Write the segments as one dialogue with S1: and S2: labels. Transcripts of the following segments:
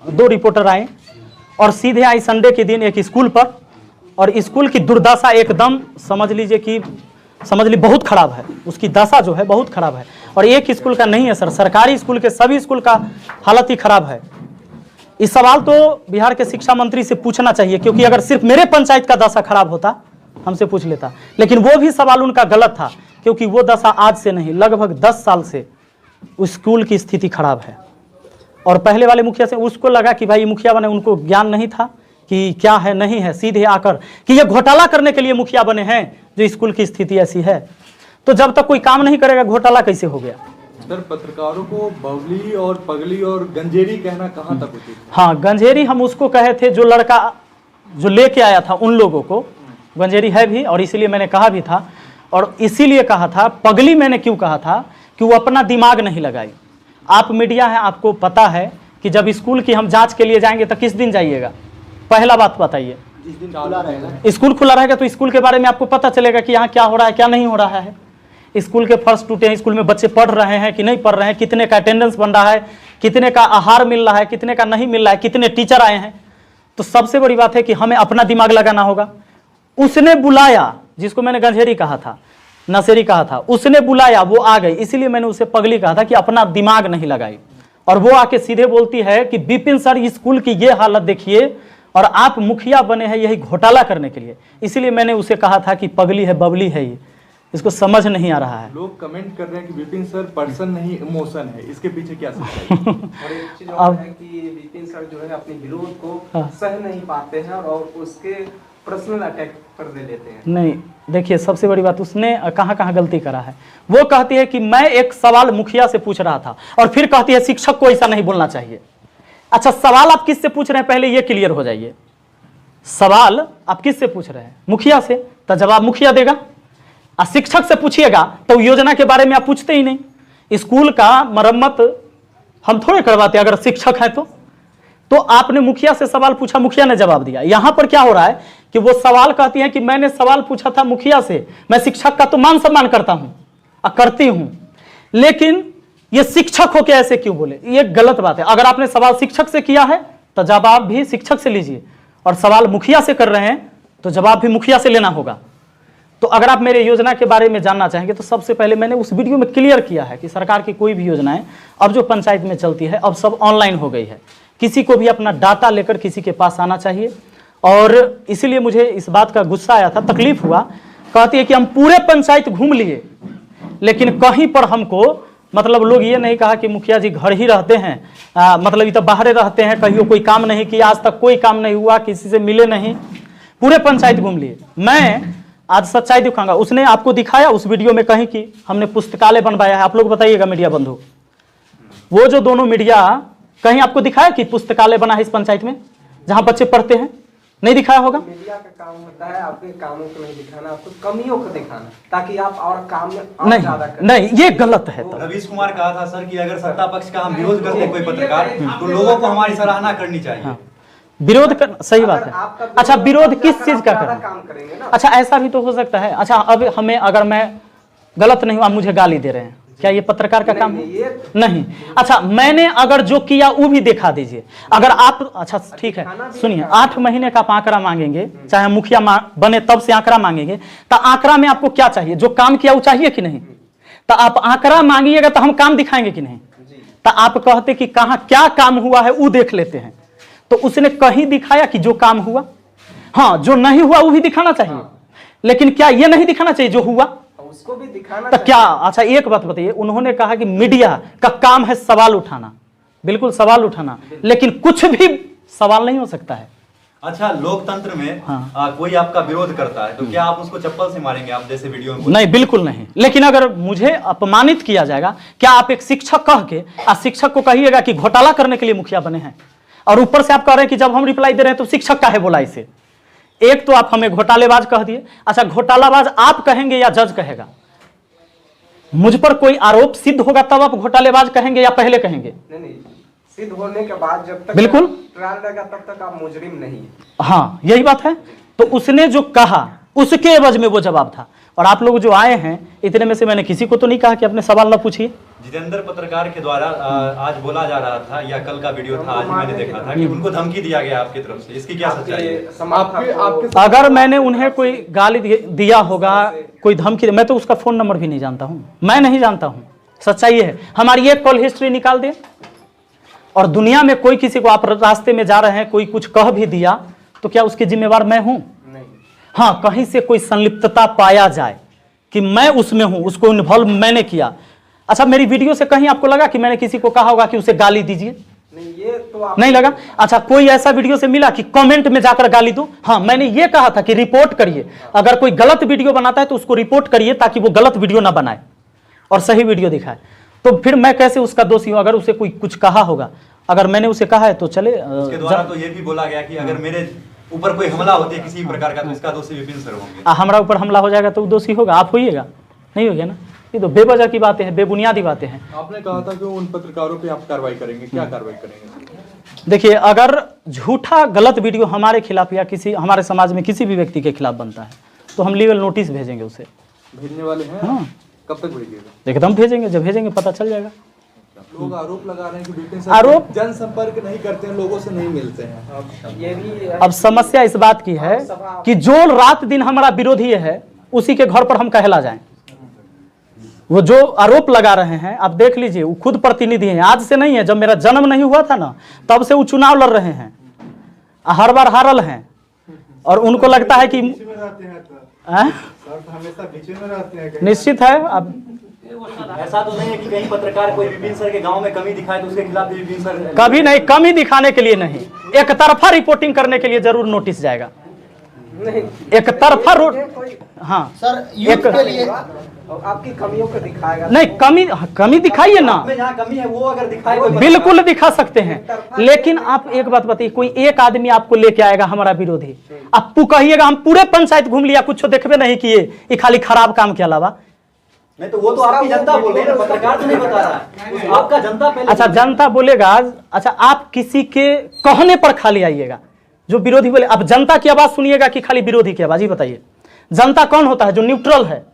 S1: 2 reporter आए और सीधे आई संडे के दिन एक स्कूल पर, और स्कूल की दुर्दशा एकदम समझ लीजिए बहुत खराब है, उसकी दशा जो है बहुत खराब है। और एक स्कूल का नहीं है सर, सरकारी स्कूल के सभी स्कूल का हालत ही खराब है। इस सवाल तो बिहार के शिक्षा मंत्री से पूछना चाहिए, क्योंकि अगर सिर्फ मेरे पंचायत का दशा खराब होता हमसे पूछ लेता, लेकिन वो भी सवाल उनका गलत था, क्योंकि वो दशा आज से नहीं लगभग 10 साल से उस स्कूल की स्थिति खराब है। और पहले वाले मुखिया से उसको लगा कि भाई मुखिया बने, उनको ज्ञान नहीं था कि क्या है नहीं है, सीधे आकर कि ये घोटाला करने के लिए मुखिया बने हैं जो स्कूल की स्थिति ऐसी है। तो जब तक कोई काम नहीं करेगा घोटाला कैसे हो गया।
S2: सर, पत्रकारों को बबली और पगली और गंजेरी कहना कहाँ तक उचित?
S1: हाँ, गंजेरी हम उसको कहे थे जो लड़का जो लेके आया था उन लोगों को, गंजेरी है भी, और इसीलिए मैंने कहा भी था। और इसीलिए कहा था पगली मैंने क्यों कहा था कि वो अपना दिमाग नहीं लगाई। आप मीडिया है, आपको पता है कि जब स्कूल की हम जांच के लिए जाएंगे तो किस दिन जाइएगा, पहला बात बताइए।
S2: जिस दिन खुला रहेगा,
S1: स्कूल खुला रहेगा तो स्कूल के बारे में आपको पता चलेगा कि यहाँ क्या हो रहा है क्या नहीं हो रहा है। स्कूल के फर्श टूटे हैं, स्कूल में बच्चे पढ़ रहे हैं कि नहीं पढ़ रहे हैं, कितने का अटेंडेंस बन रहा है, कितने का आहार मिल रहा है, कितने का नहीं मिल रहा है, कितने टीचर आए हैं। तो सबसे बड़ी बात है कि हमें अपना दिमाग लगाना होगा। उसने बुलाया, जिसको मैंने गंजेरी कहा था, नशेरी कहा था, उसने बुलाया, वो आ गई, इसीलिए मैंने उसे पगली कहा था कि अपना दिमाग नहीं लगाई। और वो आके सीधे बोलती है कि विपिन सर स्कूल की ये हालत देखिए और आप मुखिया बने हैं यही घोटाला करने के लिए। इसीलिए मैंने उसे कहा था कि पगली है, बबली है, ये इसको समझ नहीं आ रहा है।
S2: लोग कमेंट कर रहे हैं कि विपिन सर पर्सन नहीं इमोशन है, इसके पीछे क्या सच्चाई है?
S3: और एक चीज और है कि विपिन सर जो है अपने विरोध को सह नहीं पाते हैं और उसके पर्सनल अटैक कर देते हैं।
S1: नहीं, देखिए सबसे बड़ी बात उसने कहाँ गलती करा है। वो कहती है कि मैं एक सवाल मुखिया से पूछ रहा था और फिर कहती है शिक्षक को ऐसा नहीं बोलना चाहिए। अच्छा, सवाल आप किससे पूछ रहे हैं पहले ये क्लियर हो जाइए। सवाल आप किससे पूछ रहे हैं? मुखिया से, तो जवाब मुखिया देगा। शिक्षक से पूछिएगा तो योजना के बारे में आप पूछते ही नहीं। स्कूल का मरम्मत हम थोड़े करवाते अगर शिक्षक है तो आपने मुखिया से सवाल पूछा, मुखिया ने जवाब दिया। यहां पर क्या हो रहा है कि वो सवाल कहती है कि मैंने सवाल पूछा था मुखिया से, मैं शिक्षक का तो मान सम्मान करता हूं, करती हूं, लेकिन ये शिक्षक हो के ऐसे क्यों बोले, ये गलत बात है। अगर आपने सवाल शिक्षक से किया है तो जवाब भी शिक्षक से लीजिए, और सवाल मुखिया से कर रहे हैं तो जवाब भी मुखिया से लेना होगा। तो अगर आप मेरे योजना के बारे में जानना चाहेंगे तो सबसे पहले मैंने उस वीडियो में क्लियर किया है कि सरकार की कोई भी योजनाएं अब जो पंचायत में चलती है अब सब ऑनलाइन हो गई है। किसी को भी अपना डाटा लेकर किसी के पास आना चाहिए। और इसीलिए मुझे इस बात का गुस्सा आया था, तकलीफ हुआ। कहती है कि हम पूरे पंचायत घूम लिए लेकिन कहीं पर हमको मतलब लोग ये नहीं कहा कि मुखिया जी घर ही रहते हैं, मतलब ये तो बाहर रहते हैं, कहीं कोई काम नहीं किया, आज तक कोई काम नहीं हुआ, किसी से मिले नहीं, पूरे पंचायत घूम लिए। मैं आज सच्चाई दिखाऊंगा। उसने आपको दिखाया उस वीडियो में कहीं कि हमने पुस्तकालय बनवाया है? आप लोग बताइएगा मीडिया बंधु, वो जो दोनों मीडिया कहीं आपको दिखाया कि पुस्तकालय बना है इस पंचायत में जहां बच्चे पढ़ते हैं? नहीं दिखाया होगा।
S3: मीडिया का काम होता है अपने कामों को नहीं दिखाना, आपको कमियों को दिखाना, ताकि आप और काम में और ज्यादा करें।
S1: नहीं, ये गलत है।
S4: रवीश कुमार कहा था सर कि अगर सत्ता पक्ष का हम विरोध करते हैं कोई पत्रकार तो लोगों को हमारी सराहना करनी चाहिए।
S1: हाँ, विरोध कर, सही बात है। अच्छा, विरोध किस चीज का करना?
S3: काम करेंगे ना।
S1: अच्छा, ऐसा भी तो हो सकता है। अच्छा, अब हमें, अगर मैं गलत नहीं हूं, आप मुझे गाली दे रहे हैं, क्या ये पत्रकार का काम है? नहीं। अच्छा, मैंने अगर जो किया वो भी दिखा दीजिए। अगर आप, अच्छा ठीक है, सुनिए, 8 महीने का आप आंकड़ा मांगेंगे, चाहे मुखिया बने तब से आंकड़ा मांगेंगे, तो आंकड़ा में आपको क्या चाहिए? जो काम किया वो चाहिए कि नहीं? तो आप आंकड़ा मांगिएगा तो हम काम दिखाएंगे कि नहीं? तो आप कहते कि कहाँ क्या काम हुआ है वो देख लेते हैं, तो उसने कहीं दिखाया कि जो काम हुआ? हाँ, जो नहीं हुआ वो भी दिखाना चाहिए, लेकिन क्या ये नहीं दिखाना चाहिए जो हुआ?
S3: उसको भी दिखाना
S1: तो क्या? अच्छा, एक बात बताइए, उन्होंने कहा कि मीडिया का काम है सवाल उठाना, बिल्कुल सवाल उठाना, लेकिन कुछ भी सवाल नहीं हो सकता है।
S4: अच्छा, लोकतंत्र में कोई आपका विरोध करता है तो क्या आप उसको चप्पल से मारेंगे? आप जैसे वीडियो में
S1: नहीं, बिल्कुल नहीं। लेकिन अगर मुझे अपमानित किया जाएगा, क्या आप एक शिक्षक कह के शिक्षक को कहिएगा कि घोटाला करने के लिए मुखिया बने हैं, और ऊपर से आप कह रहे हैं कि जब हम रिप्लाई दे रहे हैं तो शिक्षक काहे बोला इसे? एक तो आप हमें घोटालेबाज कह दिए। अच्छा, घोटालाबाज आप कहेंगे या जज कहेगा? मुझ पर कोई आरोप सिद्ध होगा तब आप घोटालेबाज कहेंगे या पहले कहेंगे?
S3: नहीं, सिद्ध होने के बाद जब तक
S1: बिल्कुल
S3: ट्रायल रहेगा तब तक आप मुजरिम नहीं।
S1: हाँ, यही बात है। तो उसने जो कहा उसके एवज में वो जवाब था। और आप लोग जो आए हैं इतने में से मैंने किसी को तो नहीं कहा कि अपने सवाल ना पूछिए।
S4: जितेंद्र पत्रकार के द्वारा आज बोला जा रहा था, या कल का वीडियो था, आज ही मैंने देखा था कि उनको धमकी दिया गया आपकी तरफ से, इसकी क्या सच्चाई है?
S1: अगर मैंने उन्हें कोई गाली दिया होगा, कोई धमकी, मैं तो उसका फोन नंबर भी नहीं जानता हूँ, मैं नहीं जानता हूँ। सच्चाई है, हमारी एक कॉल हिस्ट्री निकाल दे, और दुनिया में कोई किसी को, आप रास्ते में जा रहे हैं, कोई कुछ कह भी दिया तो क्या उसके जिम्मेवार मैं हूं? हाँ, कहीं से कोई संलिप्तता पाया जाए कि मैं उसमें हूं, उसको इन्वॉल्व मैंने किया। अच्छा, मेरी वीडियो से कहीं आपको लगा कि मैंने किसी को कहा होगा कि उसे गाली दीजिए?
S3: नहीं, ये तो आप
S1: नहीं लगा। अच्छा, कोई ऐसा वीडियो से मिला कि कमेंट में जाकर गाली दो? हाँ, मैंने ये कहा था कि रिपोर्ट करिए, अगर कोई गलत वीडियो बनाता है तो उसको रिपोर्ट करिए ताकि वो गलत वीडियो ना बनाए और सही वीडियो दिखाए। तो फिर मैं कैसे उसका दोषी हूं? अगर उसे कोई कुछ कहा होगा, अगर मैंने उसे कहा है तो चले।
S4: उसके द्वारा तो ये भी बोला गया कि अगर मेरे ऊपर कोई हमला होती है किसी प्रकार का तो इसका दोषी विपिन सर होंगे।
S1: हमारा ऊपर हमला हो जाएगा तो वो दोषी होगा? आप होइएगा? नहीं होगा ना। ये तो बेवजह की बातें हैं, बेबुनियादी बातें हैं।
S2: आपने कहा था कि उन पत्रकारों पे आप कार्रवाई करेंगे, क्या कार्रवाई करेंगे?
S1: देखिए, अगर झूठा गलत वीडियो हमारे खिलाफ या किसी हमारे समाज में किसी भी व्यक्ति के खिलाफ बनता है तो हम लीगल नोटिस भेजेंगे उसे।
S2: भेजने वाले हैं?
S1: हाँ,
S2: कब तक भेजिएगा?
S1: एकदम भेजेंगे, जब भेजेंगे पता चल जाएगा।
S2: लोग आरोप लगा रहे हैं कि विपिन सर
S1: आरोप
S2: जनसंपर्क नहीं करते हैं, लोगों से नहीं मिलते हैं।
S3: ये भी
S1: अब समस्या इस बात की है कि जो रात दिन हमारा विरोधी है उसी के घर पर हम कहला जाएं। वो जो आरोप लगा रहे हैं, आप देख लीजिए, वो खुद प्रतिनिधि हैं, आज से नहीं है, जब मेरा जन्म नहीं हुआ था ना तब से वो चुनाव लड़ रहे हैं, हर बार हारल हैं, और उनको लगता है कि निश्चित है। अब
S4: ऐसा तो नहीं है कि कहीं पत्रकार कोई विपिन सर के गांव में कमी दिखाए तो उसके खिलाफ भी विपिन सर
S1: कभी नहीं, कमी दिखाने के लिए नहीं, एक तरफा रिपोर्टिंग करने के लिए जरूर नोटिस जाएगा। एक तरफा हाँ
S5: सर, यूथ के लिए
S3: आपकी कमियों को दिखाएगा।
S1: नहीं, कमी दिखाइए ना,
S4: जहाँ कमी है वो अगर दिखाए
S1: बिल्कुल दिखा सकते हैं। लेकिन आप एक बात बताइए, कोई एक आदमी आपको लेके आएगा हमारा विरोधी, आप कहिएगा हम पूरे पंचायत घूम लिया, कुछ देखबे नहीं किए, ये खाली खराब काम के अलावा।
S4: नहीं तो वो तो आपकी जनता बोल रही है, पत्रकार तो नहीं बता रहा है, आपका जनता पहले।
S1: अच्छा, जनता बोलेगा। अच्छा, आप किसी के कहने पर खाली आइएगा, जो विरोधी बोले। अब जनता की आवाज सुनिएगा कि खाली विरोधी की आवाज? ही बताइए, जनता कौन होता है? जो न्यूट्रल है।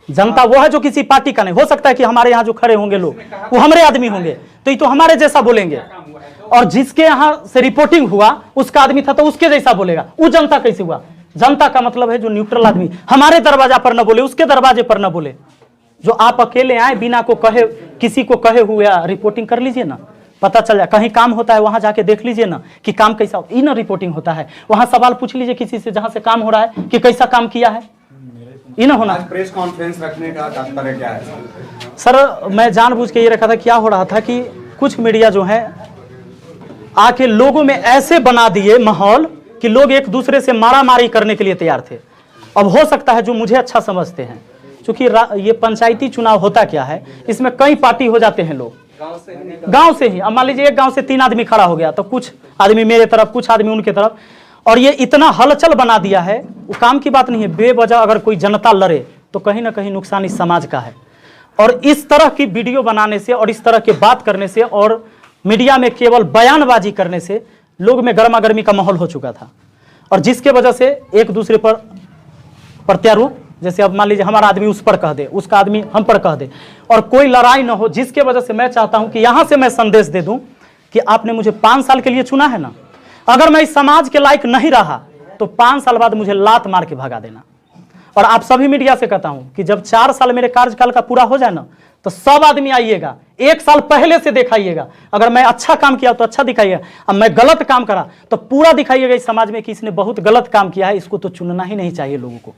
S1: जनता वो है जो किसी पार्टी का नहीं। हो सकता है कि हमारे यहाँ जो खड़े होंगे लोग वो हमारे आदमी होंगे, तो ये तो हमारे जैसा बोलेंगे, और जिसके यहाँ से रिपोर्टिंग हुआ उसका आदमी था तो उसके जैसा बोलेगा। वो जनता कैसे हुआ? जनता का मतलब है जो न्यूट्रल आदमी, हमारे दरवाजा पर न बोले, उसके दरवाजे पर न बोले। जो आप अकेले आए बिना को कहे, किसी को कहे हुए रिपोर्टिंग कर लीजिए ना, पता चल जाए। कहीं काम होता है वहां जाके देख लीजिए ना कि काम कैसा हो, इन रिपोर्टिंग होता है। वहां सवाल पूछ लीजिए किसी से जहां से काम हो रहा है कि कैसा काम किया है, इन होना।
S6: प्रेस कॉन्फ्रेंस रखने का तात्पर्य क्या है?
S1: सर, मैं जानबूझ के ये रखा था, क्या हो रहा था कि कुछ मीडिया जो है आके लोगों में ऐसे बना दिए माहौल कि लोग एक दूसरे से मारामारी करने के लिए तैयार थे। अब हो सकता है जो मुझे अच्छा समझते हैं, क्योंकि ये पंचायती चुनाव होता क्या है, इसमें कई पार्टी हो जाते हैं लोग गांव से ही। अब मान लीजिए एक गांव से 3 आदमी खड़ा हो गया तो कुछ आदमी मेरे तरफ, कुछ आदमी उनके तरफ, और ये इतना हलचल बना दिया है। वो काम की बात नहीं है, बेवजह अगर कोई जनता लड़े तो कहीं ना कहीं नुकसान इस समाज का है। और इस तरह की वीडियो बनाने से और इस तरह की बात करने से और मीडिया में केवल बयानबाजी करने से लोग में गर्मा गर्मी का माहौल हो चुका था, और जिसके वजह से एक दूसरे पर प्रत्यारोप, जैसे अब मान लीजिए हमारा आदमी उस पर कह दे, उसका आदमी हम पर कह दे, और कोई लड़ाई ना हो, जिसके वजह से मैं चाहता हूं कि यहां से मैं संदेश दे दूं कि आपने मुझे 5 साल के लिए चुना है ना, अगर मैं इस समाज के लायक नहीं रहा तो 5 साल बाद मुझे लात मार के भगा देना। और आप सभी मीडिया से कहता हूं कि जब 4 साल मेरे कार्यकाल का पूरा हो जाए ना, तो सब आदमी आइएगा, 1 साल पहले से दिखाइएगा। अगर मैं अच्छा काम किया तो अच्छा दिखाइएगा, अब मैं गलत काम करा तो पूरा दिखाइएगा इस समाज में कि इसने बहुत गलत काम किया है, इसको तो चुनना ही नहीं चाहिए लोगों को।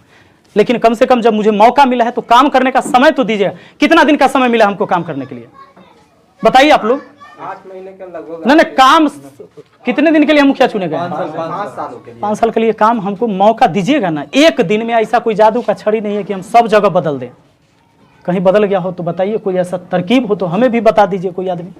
S1: लेकिन कम से कम जब मुझे मौका मिला है तो काम करने का समय तो दीजिएगा। कितना दिन का समय मिला हमको काम करने के लिए, बताइए आप लोग?
S3: 8 महीने के लगभग।
S1: नहीं, काम कितने दिन के लिए हम मुखिया चुने गए?
S3: 5 सालों के लिए।
S1: 5 साल के लिए काम हमको मौका दीजिएगा ना। एक दिन में ऐसा कोई जादू का छड़ी नहीं है कि हम सब जगह बदल दें। कहीं बदल गया हो तो बताइए, कोई ऐसा तरकीब हो तो हमें भी बता दीजिए कोई आदमी।